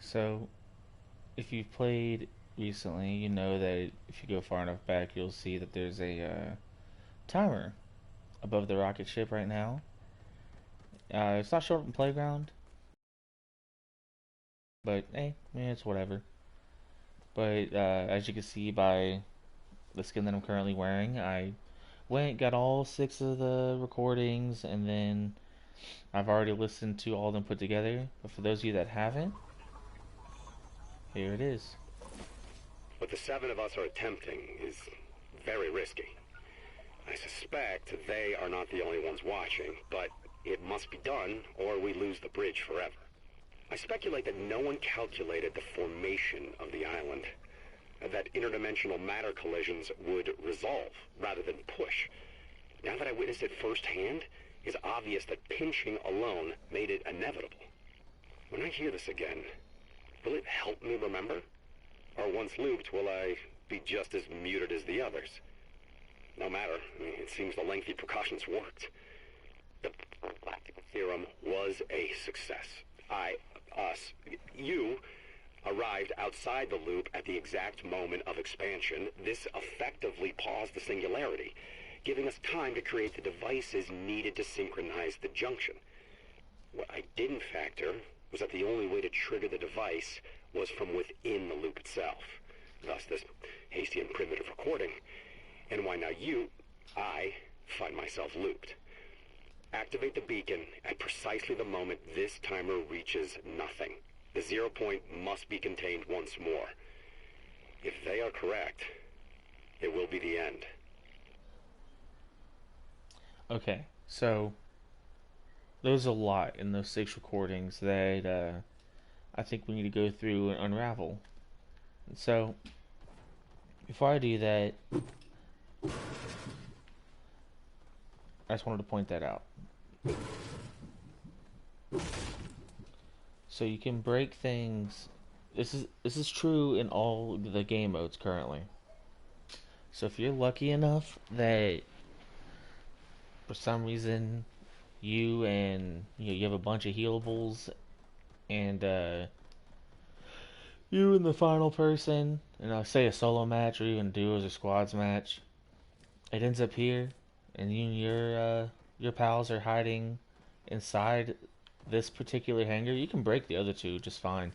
So, if you've played recently, you know that if you go far enough back, you'll see that there's a timer above the rocket ship right now. It's not showing up in Playground, but hey, it's whatever. But as you can see by the skin that I'm currently wearing, I went, got all six of the recordings, and then I've already listened to all of them put together. But for those of you that haven't, here it is. What the seven of us are attempting is very risky. I suspect they are not the only ones watching, but it must be done or we lose the bridge forever. I speculate that no one calculated the formation of the island, that interdimensional matter collisions would resolve rather than push. Now that I witnessed it firsthand, it's obvious that pinching alone made it inevitable. When I hear this again, will it help me remember? Or once looped, will I be just as muted as the others? No matter. It seems the lengthy precautions worked. The galactic theorem was a success. You arrived outside the loop at the exact moment of expansion. This effectively paused the singularity, giving us time to create the devices needed to synchronize the junction. What I didn't factor was that the only way to trigger the device was from within the loop itself. Thus this hasty and primitive recording, and why now I, find myself looped. Activate the beacon at precisely the moment this timer reaches nothing. The 0 point must be contained once more. If they are correct, it will be the end. Okay, so there's a lot in those six recordings that I think we need to go through and unravel. So, before I do that, I just wanted to point that out. So you can break things. This is true in all the game modes currently. So if you're lucky enough that for some reason you have a bunch of healables and you and the final person, say a solo match or even duos or squads match, it ends up here, and you and your pals are hiding inside this particular hangar. You can break the other two just fine,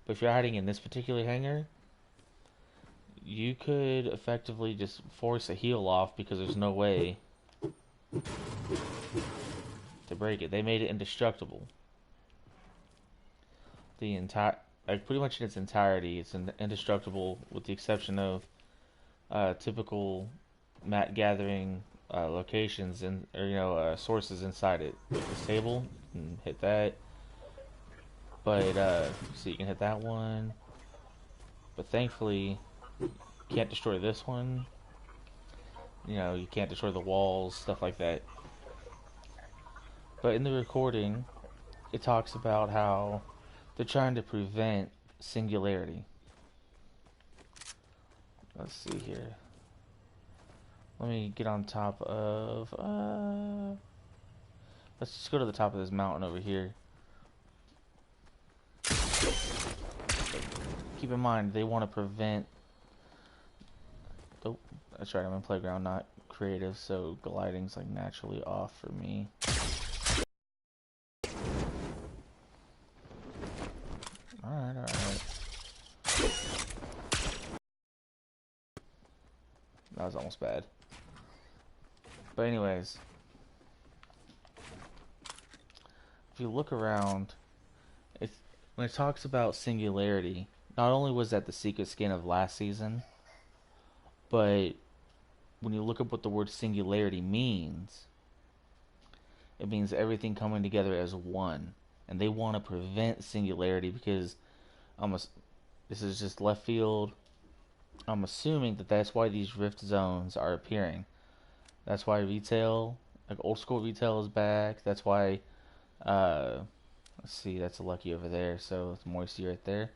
but if you're hiding in this particular hangar, you could effectively just force a heal off because there's no way to break it. They made it indestructible. The entire, like pretty much in its entirety, it's indestructible with the exception of typical mat gathering locations and sources inside it. Like this table, and hit that. But so you can hit that one. But thankfully, you can't destroy this one. You can't destroy the walls, stuff like that. But in the recording, it talks about how they're trying to prevent singularity. Let's see here. Let me get on top of... let's just go to the top of this mountain over here. Keep in mind, they want to prevent... Oh, that's right, I'm in Playground, not creative, so gliding's like naturally off for me. Alright. That was almost bad. But anyways, if you look around, when it talks about singularity, not only was that the secret skin of last season, but when you look up what the word singularity means, it means everything coming together as one. And they want to prevent singularity because this is just left field. I'm assuming that that's why these rift zones are appearing. That's why retail, like old school retail, is back. That's why, let's see, that's a Lucky over there, so it's Moisty right there.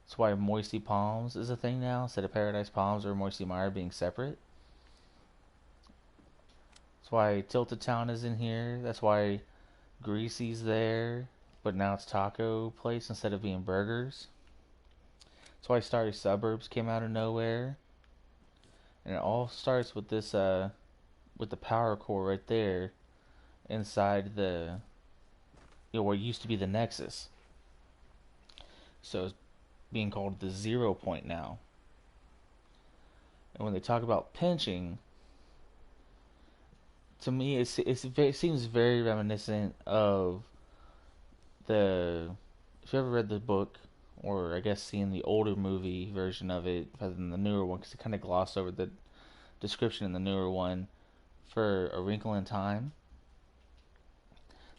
That's why Moisty Palms is a thing now, instead of Paradise Palms or Moisty Mire being separate. That's why Tilted Town is in here. That's why Greasy's there, but now it's taco place instead of being burgers. That's why Starry Suburbs came out of nowhere, and it all starts with this with the power core right there inside the what used to be the Nexus. So it's being called the 0 point now. And when they talk about pinching, to me it seems very reminiscent of the, if you ever read the book, or I guess seen the older movie version of it rather than the newer one, because it kind of glossed over the description in the newer one for A Wrinkle in Time.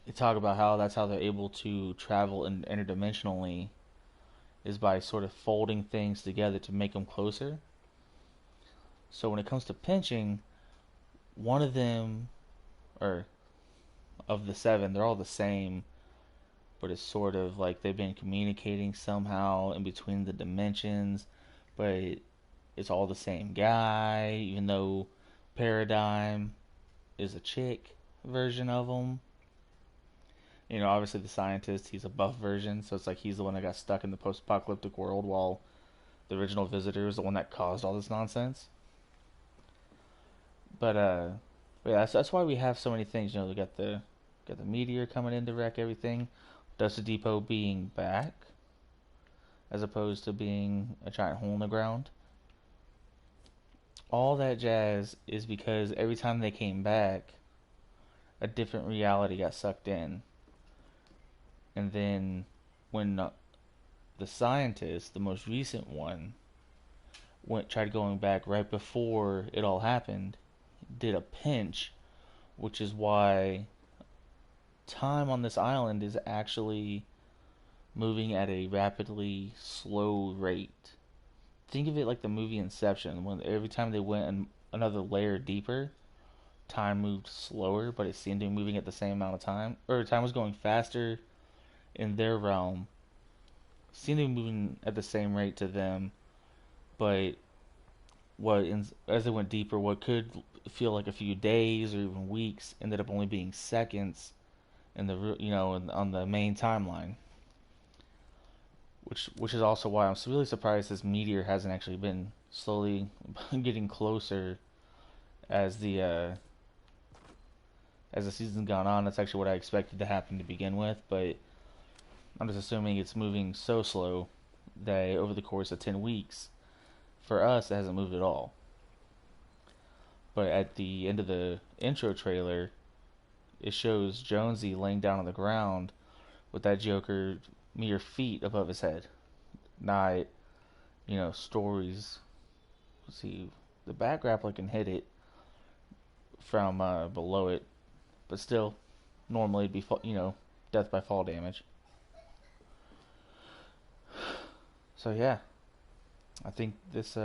They talk about how that's how they're able to travel interdimensionally, is by sort of folding things together to make them closer. So when it comes to pinching, one of them, or of the seven, they're all the same, but it's sort of like they've been communicating somehow in between the dimensions, but it's all the same guy, even though Paradigm is a chick version of him. Obviously the scientist, he's a buff version, so it's like he's the one that got stuck in the post-apocalyptic world, while the original visitor is the one that caused all this nonsense. But yeah, that's why we have so many things. We got the meteor coming in to wreck everything. Dusty Depot being back, as opposed to being a giant hole in the ground. All that jazz is because every time they came back, a different reality got sucked in. And then when the scientist, the most recent one, tried going back right before it all happened, did a pinch, which is why time on this island is actually moving at a rapidly slow rate. Think of it like the movie Inception, when every time they went another layer deeper, time moved slower, but it seemed to be moving at the same amount of time, or time was going faster in their realm, seemed to be moving at the same rate to them, but as they went deeper, what could feel like a few days or even weeks ended up only being seconds in the on the main timeline. Which is also why I'm really surprised this meteor hasn't actually been slowly getting closer as the season's gone on. That's actually what I expected to happen to begin with, but I'm just assuming it's moving so slow that over the course of 10 weeks, for us, it hasn't moved at all. But at the end of the intro trailer, it shows Jonesy laying down on the ground with that Joker mere feet above his head. Not, stories. Let's see, the back grappler can hit it from below it, but still, normally it'd be, death by fall damage. So yeah, I think this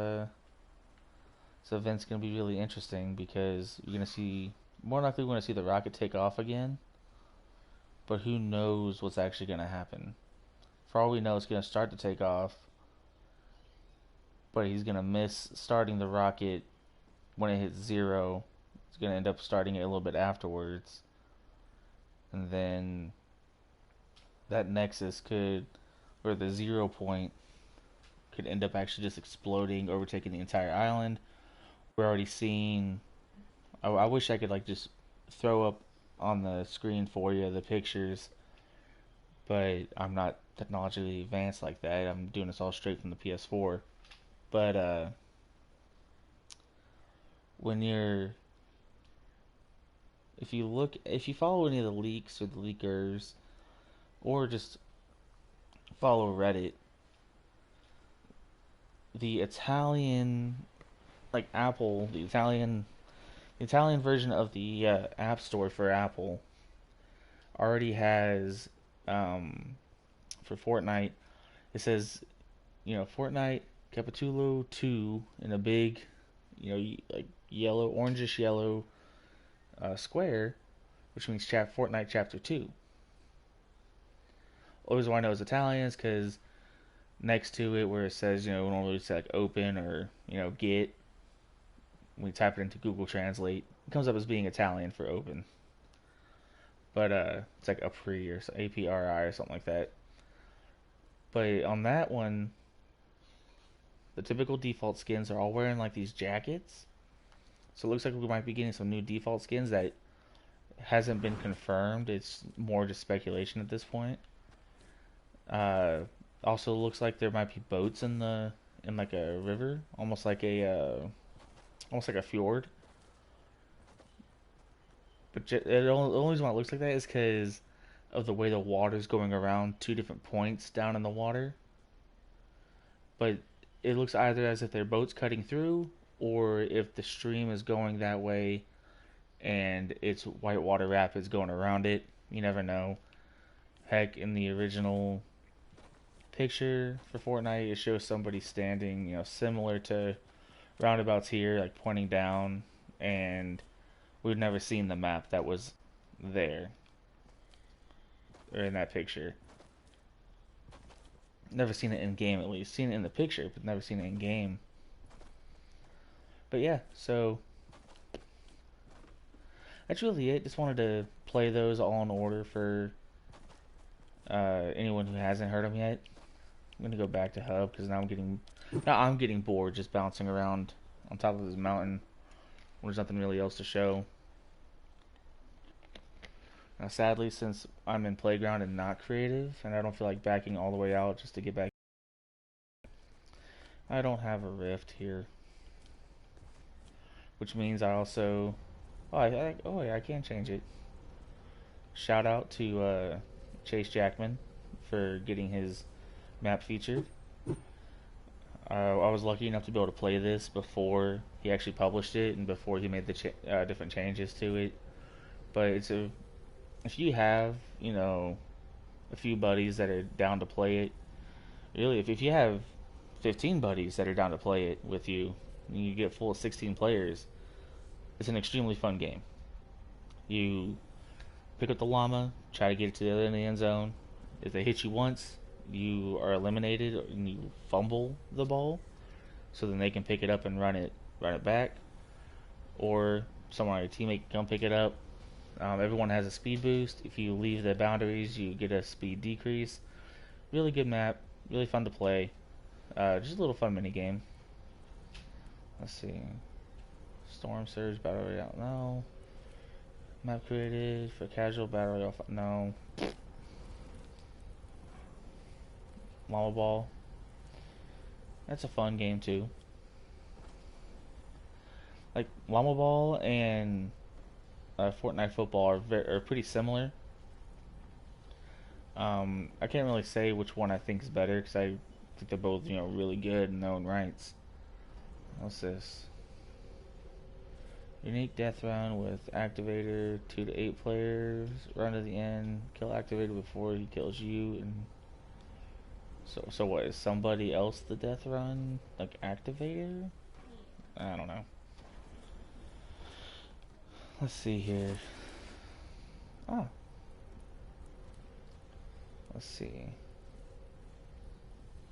event's gonna be really interesting, because you're gonna see, more likely we're gonna see the rocket take off again, but who knows what's actually gonna happen. For all we know, it's gonna start to take off, but he's gonna miss starting the rocket when it hits zero. He's gonna end up starting it a little bit afterwards, and then that Nexus or the 0 point, could end up actually just exploding, overtaking the entire island. We're already seeing. I wish I could just throw up on the screen for you the pictures, but I'm not technologically advanced like that. I'm doing this all straight from the PS4. But when you're, if you follow any of the leaks or the leakers, or just follow Reddit, the Italian, Apple, the Italian version of the App Store for Apple already has, for Fortnite, it says, Fortnite Capitolo 2 in a big, yellow, orangish yellow square, which means Fortnite Chapter 2. Always why I know it's Italian is because next to it, where it says, normally it's open or, get, when you type it into Google Translate, it comes up as being Italian for open. But it's like Apri or APRI or something like that. But on that one, the typical default skins are all wearing like these jackets. So it looks like we might be getting some new default skins that hasn't been confirmed. It's more just speculation at this point. Uh, Also looks like there might be boats in like a river, almost like a fjord. But the only reason why it looks like that is because of the way the water's going around two different points down in the water. But it looks either as if their boat's cutting through, or if the stream is going that way and it's whitewater rapids going around it. You never know. Heck, in the original picture for Fortnite, it shows somebody standing, similar to roundabouts here, like pointing down, and we've never seen the map that was there or in that picture. Never seen it in game, at least. Seen it in the picture, but never seen it in game. But yeah, so that's really it. Just wanted to play those all in order for anyone who hasn't heard them yet. I'm gonna go back to hub because now I'm getting bored just bouncing around on top of this mountain when there's nothing really else to show. Now, sadly, since I'm in playground and not creative, and I don't feel like backing all the way out just to get back, I don't have a rift here, which means I also oh yeah, I can change it. Shout out to Chase Jackman for getting his map featured. I was lucky enough to be able to play this before he actually published it and before he made the different changes to it. But if you have, a few buddies that are down to play it, really, if you have 15 buddies that are down to play it with you, and you get full of 16 players, it's an extremely fun game. You pick up the llama, try to get it to the other end of the end zone. If they hit you once, you are eliminated and you fumble the ball, so then they can pick it up and run it back, or someone on your teammate can come pick it up. Everyone has a speed boost. If you leave the boundaries, you get a speed decrease. Really good map, really fun to play. Just a little fun mini game. Let's see. Storm Surge Battle Royale, no. Map created for casual Battle Royale, no. Llama Ball. That's a fun game too. Like Llama Ball and Fortnite Football are pretty similar. I can't really say which one I think is better because I think they're both really good in their own rights. What's this? Unique death round with activator, 2 to 8 players. Run to the end, kill activator before he kills you, and so what is somebody else the death run like activator? I don't know. Let's see here. Oh. Let's see.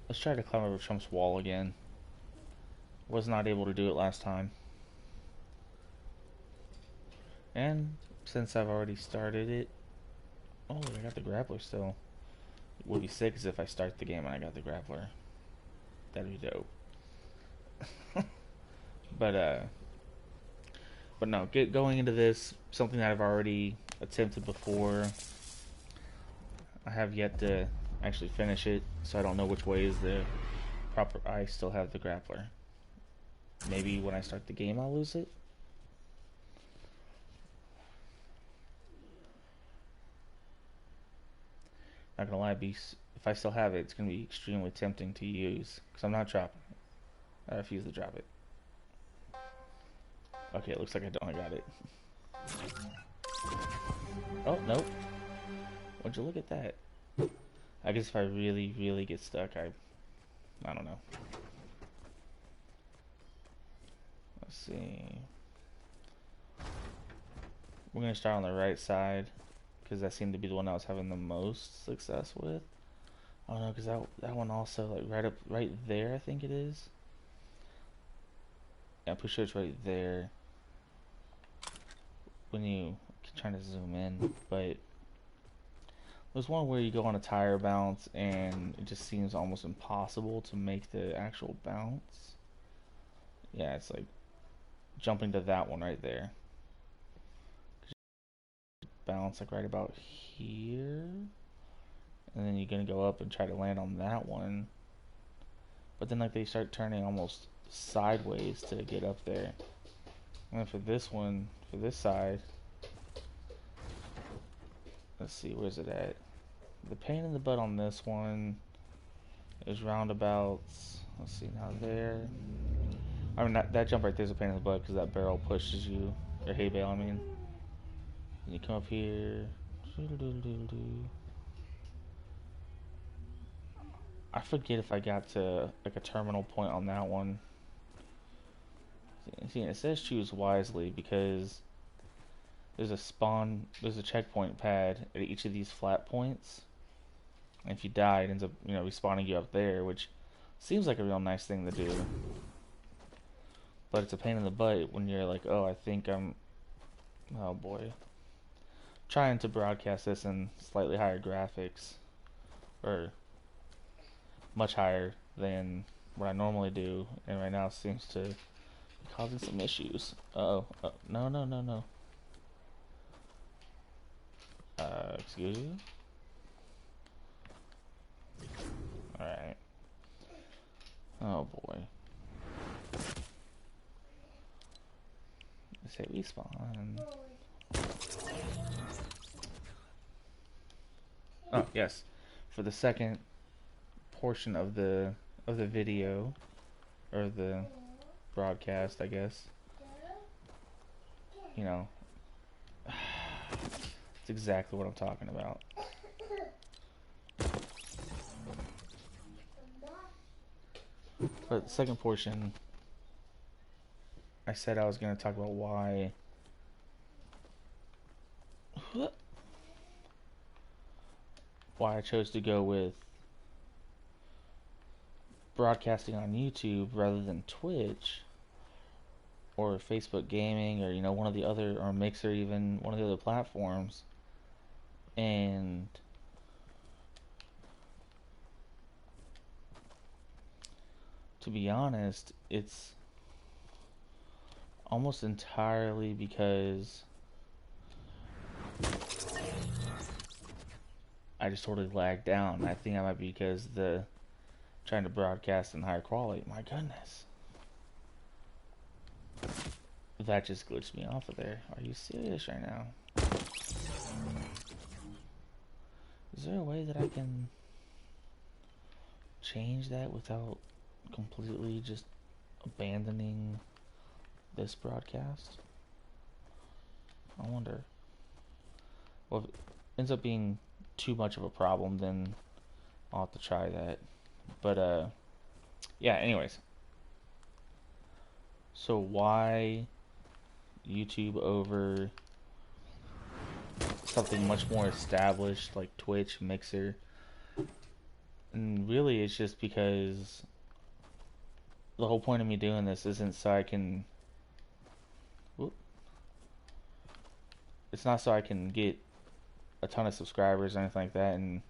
Let's try to climb over Trump's wall again. Was not able to do it last time. And since I've already started it... Oh, I got the grappler still. It would be sick as if I start the game and I got the grappler. That'd be dope. But no, going into this, something that I've already attempted before. I have yet to actually finish it, so I don't know which way is the proper... I still have the grappler. Maybe when I start the game I'll lose it? Not gonna lie, if I still have it, it's gonna be extremely tempting to use, because I'm not dropping it. I refuse to drop it. Okay, it looks like I don't. I got it. Oh, nope. Would you look at that? I guess if I really, really get stuck, I don't know. Let's see. We're gonna start on the right side, because that seemed to be the one I was having the most success with. Oh no, because that one also, like, right there, I think it is. Yeah, I'm pretty sure it's right there. When you trying to zoom in, but There's one where you go on a tire bounce and it just seems almost impossible to make the actual bounce. Yeah, it's like jumping to that one right there. Bounce like right about here. And then you're gonna go up and try to land on that one. But then like they start turning almost sideways to get up there. And then for this one, for this side, let's see, where's it at? The pain in the butt on this one is roundabouts. Let's see, now there. I mean, that jump right there is a pain in the butt because that barrel pushes you. Or hay bale, I mean. And you come up here. I forget if I got to like a terminal point on that one. See, it says choose wisely because there's a checkpoint pad at each of these flat points. And if you die, it ends up, respawning you up there, which seems like a real nice thing to do. But it's a pain in the butt when you're like, oh, I think oh boy. Trying to broadcast this in slightly higher graphics. Or much higher than what I normally do. And right now it seems to be causing some issues. Uh-oh. No, no, no, no. Excuse you? Alright. Oh boy. Let's say respawn. Oh, yes. For the second portion of the video, or the broadcast, I guess. It's exactly what I'm talking about. But the second portion, I said I was going to talk about why I chose to go with broadcasting on YouTube rather than Twitch or Facebook Gaming or one of the other, or Mixer, even one of the other platforms. And to be honest, it's almost entirely because I just totally lagged down. I think that might be because trying to broadcast in higher quality. My goodness. That just glitched me off of there. Are you serious right now? Is there a way that I can change that without completely just abandoning this broadcast? I wonder. Well, if it ends up being too much of a problem, then I'll have to try that. But yeah, anyways. So why YouTube over something much more established like Twitch, Mixer? And really it's just because the whole point of me doing this isn't so I can it's not so I can get a ton of subscribers or anything like that. And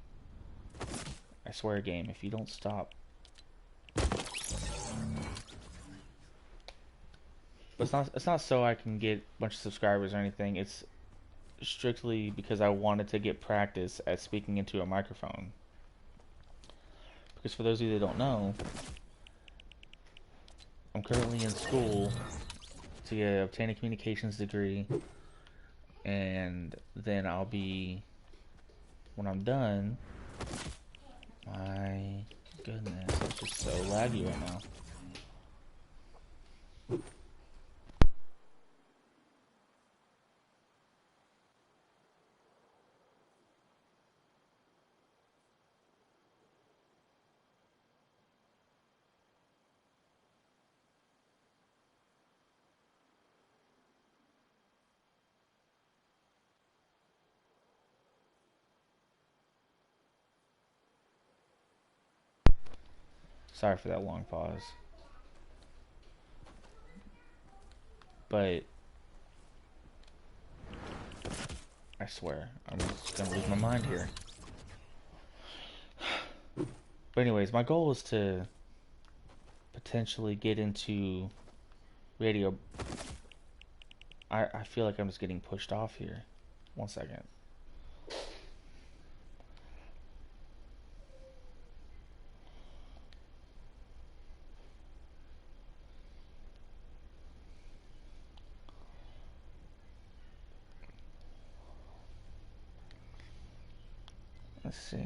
I swear, game, if you don't stop. But it's not so I can get a bunch of subscribers or anything. It's strictly because I wanted to get practice at speaking into a microphone. Because for those of you that don't know, I'm currently in school to obtain a communications degree, and then I'll be, when I'm done, my goodness, it's just so laggy right now. Sorry for that long pause. But I swear, I'm just gonna lose my mind here. But anyways, my goal is to potentially get into radio. I feel like I'm just getting pushed off here. 1 second. Let's see.